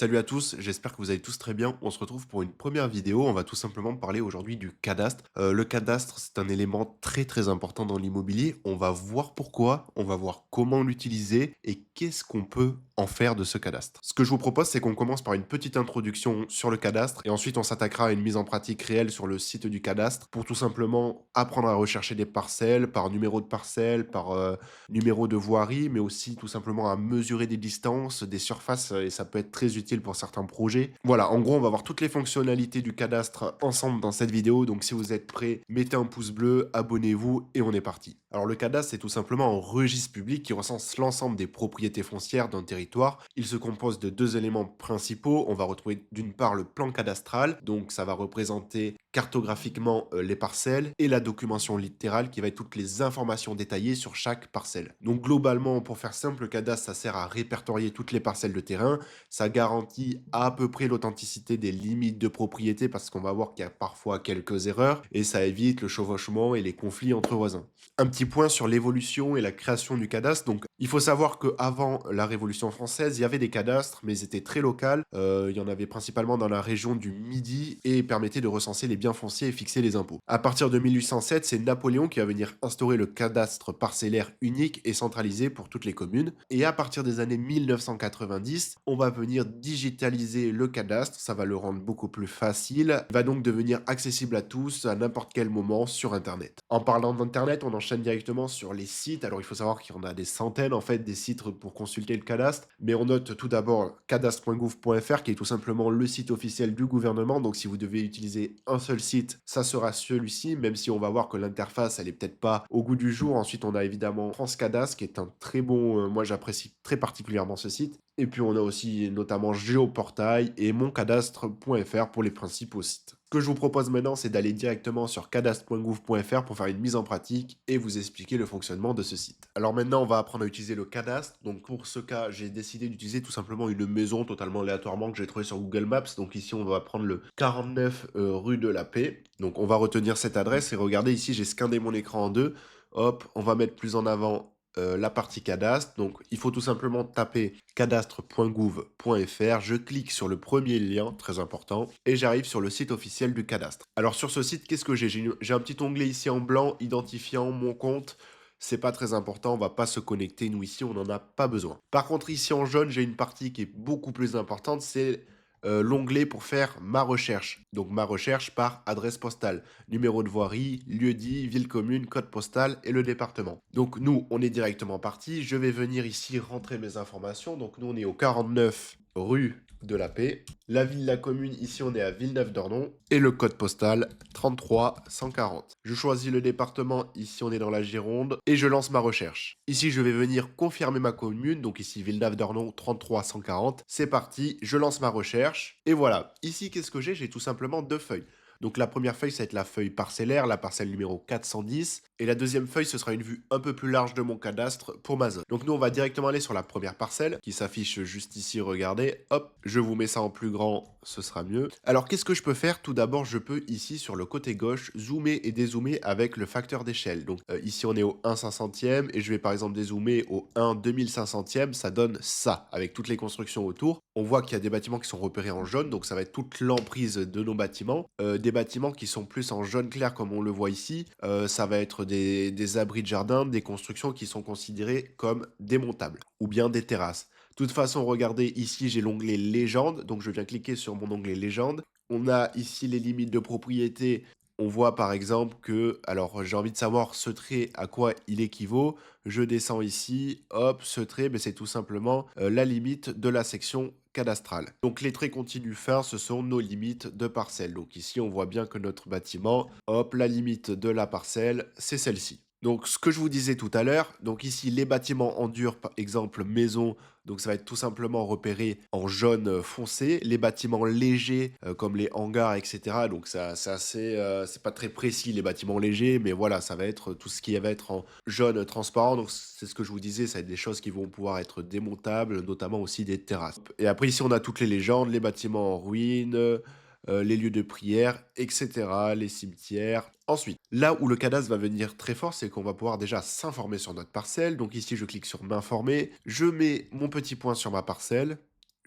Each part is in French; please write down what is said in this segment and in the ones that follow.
Salut à tous, j'espère que vous allez tous très bien. On se retrouve pour une première vidéo. On va tout simplement parler aujourd'hui du cadastre. Le cadastre, c'est un élément très très important dans l'immobilier. On va voir pourquoi, on va voir comment l'utiliser et qu'est-ce qu'on peut en faire de ce cadastre. Ce que je vous propose, c'est qu'on commence par une petite introduction sur le cadastre et ensuite on s'attaquera à une mise en pratique réelle sur le site du cadastre pour tout simplement apprendre à rechercher des parcelles par numéro de parcelle, par numéro de voirie, mais aussi tout simplement à mesurer des distances, des surfaces, et ça peut être très utile pour certains projets. Voilà, en gros, on va voir toutes les fonctionnalités du cadastre ensemble dans cette vidéo, donc si vous êtes prêts, mettez un pouce bleu, abonnez-vous, et on est parti. Alors le cadastre, c'est tout simplement un registre public qui recense l'ensemble des propriétés foncières d'un territoire. Il se compose de deux éléments principaux. On va retrouver d'une part le plan cadastral, donc ça va représenter cartographiquement les parcelles, et la documentation littérale qui va être toutes les informations détaillées sur chaque parcelle. Donc globalement, pour faire simple, le cadastre, ça sert à répertorier toutes les parcelles de terrain, ça garantit à peu près l'authenticité des limites de propriété parce qu'on va voir qu'il y a parfois quelques erreurs, et ça évite le chevauchement et les conflits entre voisins. Un petit point sur l'évolution et la création du cadastre. Donc, il faut savoir qu'avant la Révolution française, il y avait des cadastres, mais ils étaient très locaux. Il y en avait principalement dans la région du Midi et permettaient de recenser les biens fonciers et fixer les impôts. À partir de 1807, c'est Napoléon qui va venir instaurer le cadastre parcellaire unique et centralisé pour toutes les communes. Et à partir des années 1990, on va venir digitaliser le cadastre. Ça va le rendre beaucoup plus facile. Il va donc devenir accessible à tous à n'importe quel moment sur Internet. En parlant d'Internet, on enchaîne directement sur les sites. Alors, il faut savoir qu'il y en a des centaines, en fait, des sites pour consulter le cadastre. Mais on note tout d'abord cadastre.gouv.fr, qui est tout simplement le site officiel du gouvernement. Donc, si vous devez utiliser un seul site, ça sera celui-ci, même si on va voir que l'interface, elle est peut-être pas au goût du jour. Ensuite, on a évidemment France Cadastre, qui est un très bon, moi j'apprécie très particulièrement ce site. Et puis, on a aussi notamment Géoportail et moncadastre.fr pour les principaux sites. Ce que je vous propose maintenant, c'est d'aller directement sur cadastre.gouv.fr pour faire une mise en pratique et vous expliquer le fonctionnement de ce site. Alors maintenant, on va apprendre à utiliser le cadastre. Donc pour ce cas, j'ai décidé d'utiliser tout simplement une maison totalement aléatoirement que j'ai trouvée sur Google Maps. Donc ici, on va prendre le 49 rue de la Paix. Donc on va retenir cette adresse et regardez ici, j'ai scindé mon écran en deux. Hop, on va mettre plus en avant la partie cadastre. Donc, il faut tout simplement taper cadastre.gouv.fr. Je clique sur le premier lien, très important, et j'arrive sur le site officiel du cadastre. Alors, sur ce site, qu'est-ce que j'ai? J'ai un petit onglet ici en blanc, identifiant mon compte. C'est pas très important, on va pas se connecter, nous ici, on n'en a pas besoin. Par contre, ici en jaune, j'ai une partie qui est beaucoup plus importante, c'est l'onglet pour faire ma recherche. Donc ma recherche par adresse postale, numéro de voirie, lieu-dit, ville commune, code postal et le département. Donc nous, on est directement parti. Je vais venir ici rentrer mes informations. Donc nous, on est au 49 rue de la Paix. La ville, la commune, ici on est à Villeneuve-d'Ornon. Et le code postal 33 140. Je choisis le département, ici on est dans la Gironde. Et je lance ma recherche. Ici je vais venir confirmer ma commune, donc ici Villeneuve-d'Ornon 33 140. C'est parti, je lance ma recherche. Et voilà, ici qu'est-ce que j'ai? J'ai tout simplement deux feuilles. Donc la première feuille, ça va être la feuille parcellaire, la parcelle numéro 410. Et la deuxième feuille, ce sera une vue un peu plus large de mon cadastre pour ma zone. Donc nous, on va directement aller sur la première parcelle qui s'affiche juste ici, regardez. Hop, je vous mets ça en plus grand, ce sera mieux. Alors qu'est-ce que je peux faire? Tout d'abord, je peux ici sur le côté gauche zoomer et dézoomer avec le facteur d'échelle. Donc ici, on est au 1 500e et je vais par exemple dézoomer au 1 2500e. Ça donne ça avec toutes les constructions autour. On voit qu'il y a des bâtiments qui sont repérés en jaune, donc ça va être toute l'emprise de nos bâtiments. Des bâtiments qui sont plus en jaune clair comme on le voit ici, ça va être des abris de jardin, des constructions qui sont considérées comme démontables ou bien des terrasses. De toute façon, regardez ici, j'ai l'onglet légende, donc je viens cliquer sur mon onglet légende. On a ici les limites de propriété. On voit par exemple que, alors j'ai envie de savoir ce trait à quoi il équivaut. Je descends ici, hop, ce trait, ben, c'est tout simplement la limite de la section cadastrale. Donc les traits continus fins, ce sont nos limites de parcelle. Donc ici, on voit bien que notre bâtiment, hop, la limite de la parcelle, c'est celle-ci. Donc ce que je vous disais tout à l'heure, donc ici les bâtiments en dur, par exemple maison, donc ça va être tout simplement repéré en jaune foncé. Les bâtiments légers comme les hangars, etc. Donc ça, c'est assez, c'est pas très précis les bâtiments légers, mais voilà, ça va être tout ce qui va être en jaune transparent. Donc c'est ce que je vous disais, ça va être des choses qui vont pouvoir être démontables, notamment aussi des terrasses. Et après ici on a toutes les légendes, les bâtiments en ruine, les lieux de prière, etc., les cimetières. Ensuite, là où le cadastre va venir très fort, c'est qu'on va pouvoir déjà s'informer sur notre parcelle. Donc ici, je clique sur m'informer, je mets mon petit point sur ma parcelle,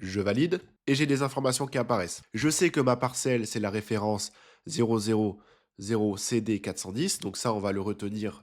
je valide et j'ai des informations qui apparaissent. Je sais que ma parcelle, c'est la référence 000CD410, donc ça, on va le retenir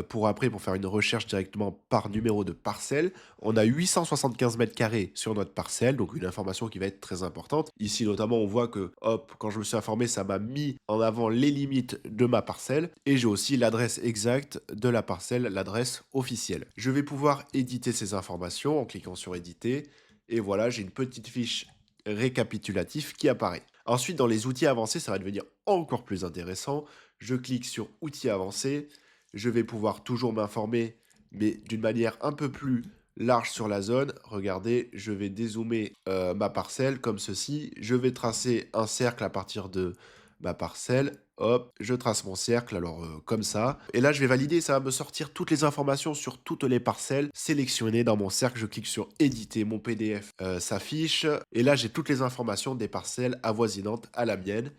pour après, pour faire une recherche directement par numéro de parcelle. On a 875 mètres carrés sur notre parcelle, donc une information qui va être très importante. Ici, notamment, on voit que, hop, quand je me suis informé, ça m'a mis en avant les limites de ma parcelle et j'ai aussi l'adresse exacte de la parcelle, l'adresse officielle. Je vais pouvoir éditer ces informations en cliquant sur éditer et voilà, j'ai une petite fiche récapitulative qui apparaît. Ensuite, dans les outils avancés, ça va devenir encore plus intéressant. Je clique sur outils avancés. Je vais pouvoir toujours m'informer, mais d'une manière un peu plus large sur la zone. Regardez, je vais dézoomer ma parcelle comme ceci. Je vais tracer un cercle à partir de ma parcelle. Hop, je trace mon cercle, alors comme ça. Et là, je vais valider, ça va me sortir toutes les informations sur toutes les parcelles sélectionnées dans mon cercle. Je clique sur éditer, mon PDF s'affiche. Et là, j'ai toutes les informations des parcelles avoisinantes à la mienne.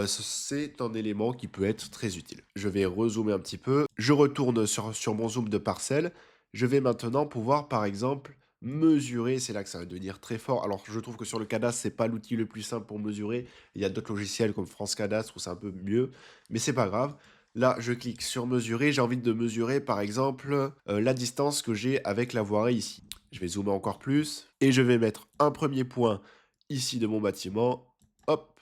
C'est un élément qui peut être très utile. Je vais rezoomer un petit peu. Je retourne sur mon zoom de parcelle. Je vais maintenant pouvoir, par exemple, mesurer. C'est là que ça va devenir très fort. Alors, je trouve que sur le cadastre, c'est pas l'outil le plus simple pour mesurer. Il y a d'autres logiciels comme France Cadastre où c'est un peu mieux, mais c'est pas grave. Là, je clique sur mesurer. J'ai envie de mesurer, par exemple, la distance que j'ai avec la voirie ici. Je vais zoomer encore plus et je vais mettre un premier point ici de mon bâtiment. Hop,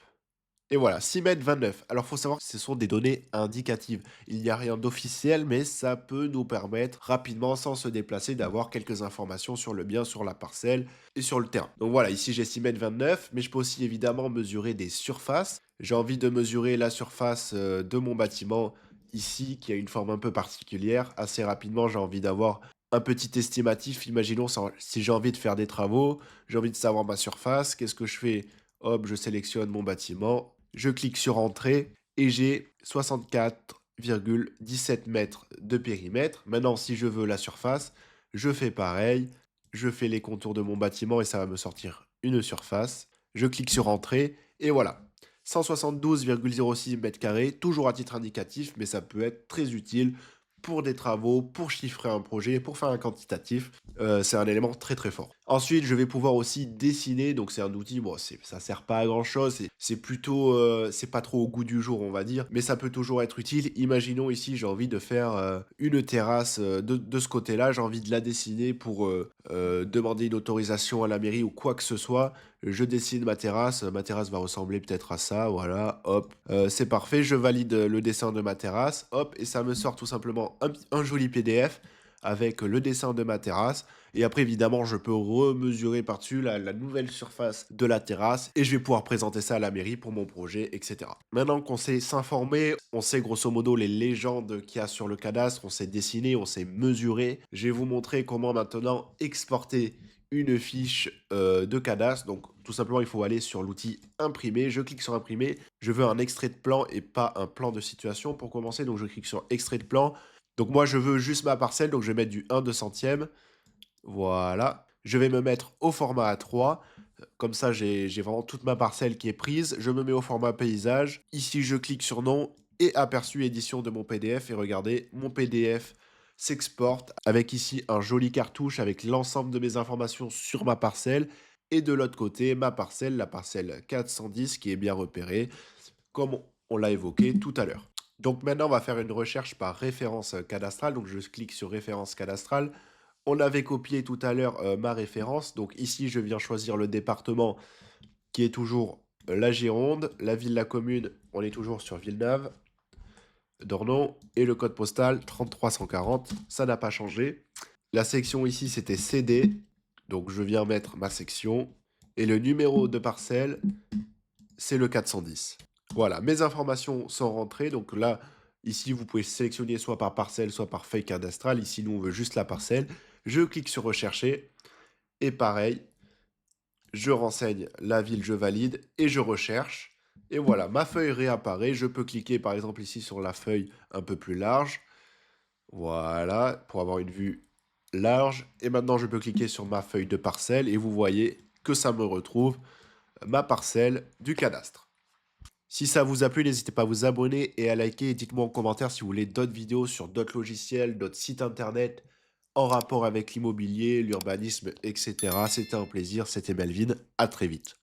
et voilà, 6,29 m. Alors, il faut savoir que ce sont des données indicatives. Il n'y a rien d'officiel, mais ça peut nous permettre rapidement, sans se déplacer, d'avoir quelques informations sur le bien, sur la parcelle et sur le terrain. Donc voilà, ici j'ai 6,29 m, mais je peux aussi évidemment mesurer des surfaces. J'ai envie de mesurer la surface de mon bâtiment ici, qui a une forme un peu particulière. Assez rapidement, j'ai envie d'avoir un petit estimatif. Imaginons si j'ai envie de faire des travaux, j'ai envie de savoir ma surface. Qu'est-ce que je fais? Hop, je sélectionne mon bâtiment, je clique sur Entrée et j'ai 64,17 mètres de périmètre. Maintenant, si je veux la surface, je fais pareil. Je fais les contours de mon bâtiment et ça va me sortir une surface. Je clique sur Entrée et voilà. 172,06 mètres carrés, toujours à titre indicatif, mais ça peut être très utile pour des travaux, pour chiffrer un projet, pour faire un quantitatif. C'est un élément très très fort. Ensuite, je vais pouvoir aussi dessiner. Donc, c'est un outil, bon, ça sert pas à grand chose. C'est plutôt, c'est pas trop au goût du jour, on va dire, mais ça peut toujours être utile. Imaginons ici, j'ai envie de faire une terrasse de ce côté-là. J'ai envie de la dessiner pour demander une autorisation à la mairie ou quoi que ce soit. Je dessine ma terrasse. Ma terrasse va ressembler peut-être à ça. Voilà, hop. C'est parfait. Je valide le dessin de ma terrasse. Hop. Et ça me sort tout simplement un joli PDF avec le dessin de ma terrasse. Et après, évidemment, je peux remesurer par-dessus la nouvelle surface de la terrasse et je vais pouvoir présenter ça à la mairie pour mon projet, etc. Maintenant qu'on sait s'informer, on sait grosso modo les légendes qu'il y a sur le cadastre, on sait dessiner, on sait mesurer. Je vais vous montrer comment maintenant exporter une fiche de cadastre. Donc, tout simplement, il faut aller sur l'outil imprimer. Je clique sur imprimer. Je veux un extrait de plan et pas un plan de situation pour commencer. Donc, je clique sur extrait de plan. Donc, moi, je veux juste ma parcelle. Donc, je vais mettre du 1/200e. Voilà. Je vais me mettre au format A3. Comme ça, j'ai vraiment toute ma parcelle qui est prise. Je me mets au format paysage. Ici, je clique sur nom et aperçu édition de mon PDF. Et regardez, mon PDF s'exporte avec ici un joli cartouche avec l'ensemble de mes informations sur ma parcelle. Et de l'autre côté, ma parcelle, la parcelle 410 qui est bien repérée, comme on l'a évoqué tout à l'heure. Donc maintenant, on va faire une recherche par référence cadastrale. Donc je clique sur référence cadastrale. On avait copié tout à l'heure ma référence. Donc ici, je viens choisir le département qui est toujours la Gironde. La ville, la commune, on est toujours sur Villeneuve, Dornon. Et le code postal 33140, ça n'a pas changé. La section ici, c'était CD. Donc je viens mettre ma section. Et le numéro de parcelle, c'est le 410. Voilà, mes informations sont rentrées. Donc là, ici, vous pouvez sélectionner soit par parcelle, soit par feuille cadastrale. Ici, nous, on veut juste la parcelle. Je clique sur rechercher. Et pareil, je renseigne la ville, je valide et je recherche. Et voilà, ma feuille réapparaît. Je peux cliquer par exemple ici sur la feuille un peu plus large. Voilà, pour avoir une vue large. Et maintenant, je peux cliquer sur ma feuille de parcelle et vous voyez que ça me retrouve ma parcelle du cadastre. Si ça vous a plu, n'hésitez pas à vous abonner et à liker. Et dites-moi en commentaire si vous voulez d'autres vidéos sur d'autres logiciels, d'autres sites internet en rapport avec l'immobilier, l'urbanisme, etc. C'était un plaisir, c'était Melvin. À très vite.